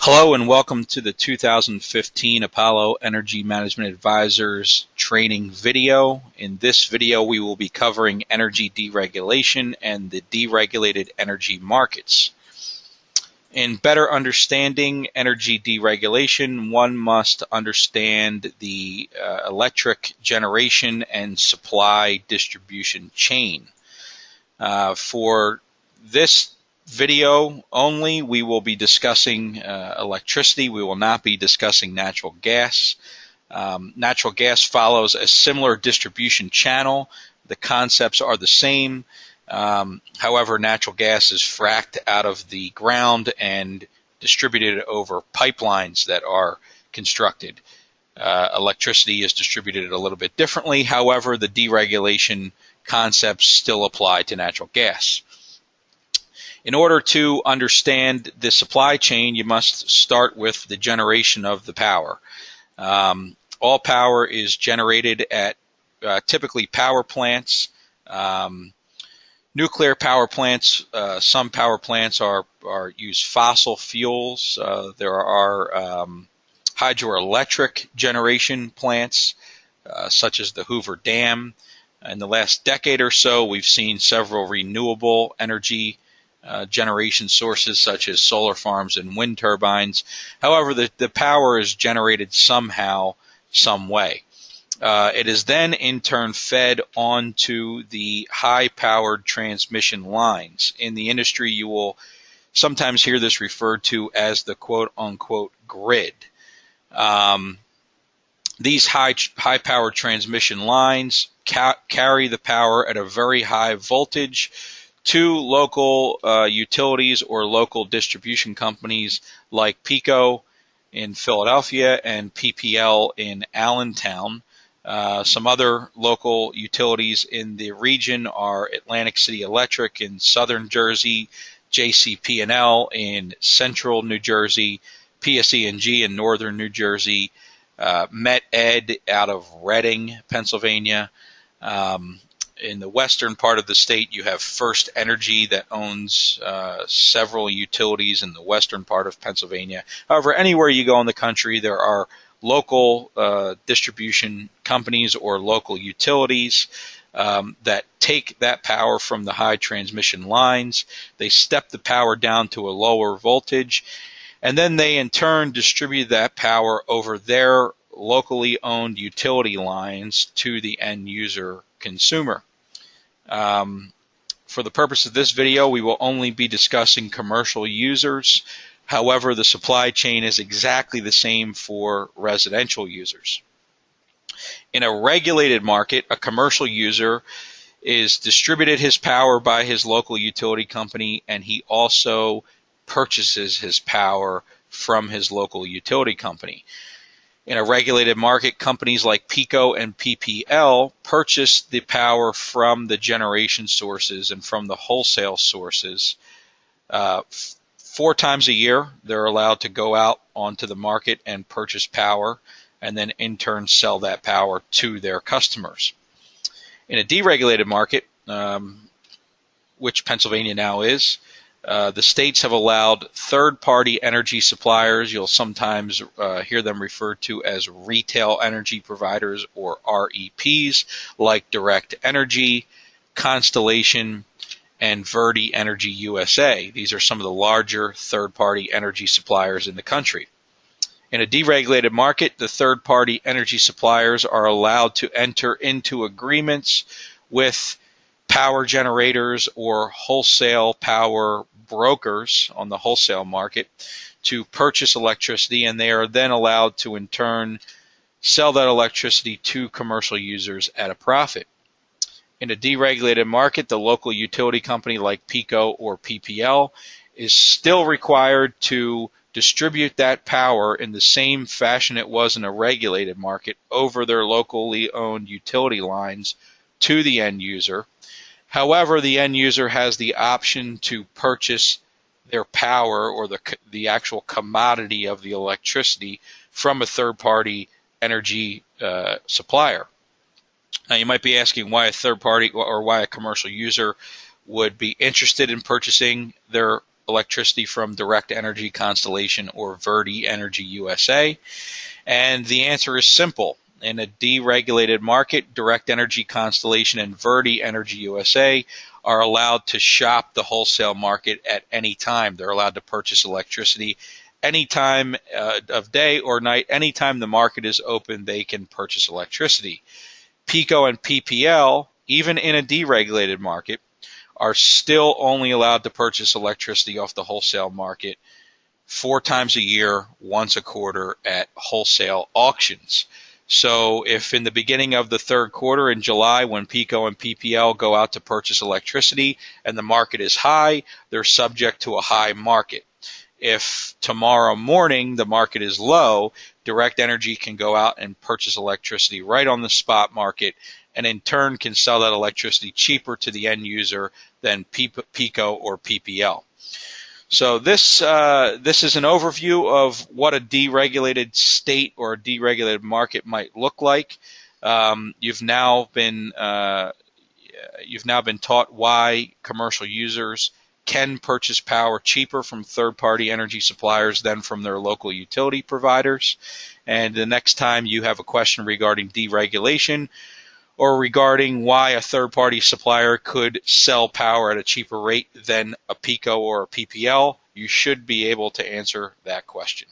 Hello and welcome to the 2015 Apollo Energy Management Advisors training video. In this video, we will be covering energy deregulation and the deregulated energy markets. In better understanding energy deregulation, one must understand the electric generation and supply distribution chain. For this video only, we will be discussing electricity. We will not be discussing natural gas. Natural gas follows a similar distribution channel. The concepts are the same. However, natural gas is fracked out of the ground and distributed over pipelines that are constructed. Electricity is distributed a little bit differently. However, the deregulation concepts still apply to natural gas. In order to understand the supply chain, you must start with the generation of the power. All power is generated at typically power plants, nuclear power plants. Some power plants use fossil fuels. There are hydroelectric generation plants, such as the Hoover Dam. In the last decade or so, we've seen several renewable energy generation sources such as solar farms and wind turbines. However, the power is generated somehow, some way. It is then in turn fed onto the high-powered transmission lines. In the industry, you will sometimes hear this referred to as the quote-unquote grid. These high-powered transmission lines carry the power at a very high voltage to local utilities or local distribution companies like PECO in Philadelphia and PPL in Allentown. Some other local utilities in the region are Atlantic City Electric in southern Jersey, JCP&L in central New Jersey, PSE&G in northern New Jersey, Met-Ed out of Reading, Pennsylvania. In the western part of the state, you have First Energy that owns several utilities in the western part of Pennsylvania. However, anywhere you go in the country, there are local distribution companies or local utilities that take that power from the high transmission lines. They step the power down to a lower voltage, and then they in turn distribute that power over their locally owned utility lines to the end user consumer. For the purpose of this video, we will only be discussing commercial users. However, the supply chain is exactly the same for residential users. In a regulated market, a commercial user is distributed his power by his local utility company, and he also purchases his power from his local utility company. In a regulated market, companies like PECO and PPL purchase the power from the generation sources and from the wholesale sources. 4 times a year, they're allowed to go out onto the market and purchase power, and then in turn sell that power to their customers. In a deregulated market, which Pennsylvania now is, the states have allowed third-party energy suppliers. You'll sometimes hear them referred to as retail energy providers or REPs, like Direct Energy, Constellation, and Verdi Energy USA. These are some of the larger third-party energy suppliers in the country. In a deregulated market, the third-party energy suppliers are allowed to enter into agreements with power generators or wholesale power brokers on the wholesale market to purchase electricity, and they are then allowed to in turn sell that electricity to commercial users at a profit. In a deregulated market, the local utility company like PECO or PPL is still required to distribute that power in the same fashion it was in a regulated market over their locally owned utility lines to the end user. However, the end user has the option to purchase their power or the actual commodity of the electricity from a third-party energy supplier. Now, you might be asking why a third-party or why a commercial user would be interested in purchasing their electricity from Direct Energy Constellation or Verdi Energy USA? And the answer is simple. In a deregulated market, Direct Energy Constellation and Verdi Energy USA are allowed to shop the wholesale market at any time. They're allowed to purchase electricity any time of day or night. Anytime the market is open, they can purchase electricity. PECO and PPL, even in a deregulated market, are still only allowed to purchase electricity off the wholesale market 4 times a year, once a quarter at wholesale auctions. So if in the beginning of the third quarter in July, when PECO and PPL go out to purchase electricity and the market is high, they're subject to a high market. If tomorrow morning the market is low, Direct Energy can go out and purchase electricity right on the spot market, and in turn can sell that electricity cheaper to the end user than PECO or PPL. So this is an overview of what a deregulated state or a deregulated market might look like. You've now been taught why commercial users can purchase power cheaper from third-party energy suppliers than from their local utility providers. And the next time you have a question regarding deregulation or regarding why a third-party supplier could sell power at a cheaper rate than a PECO or a PPL, you should be able to answer that question.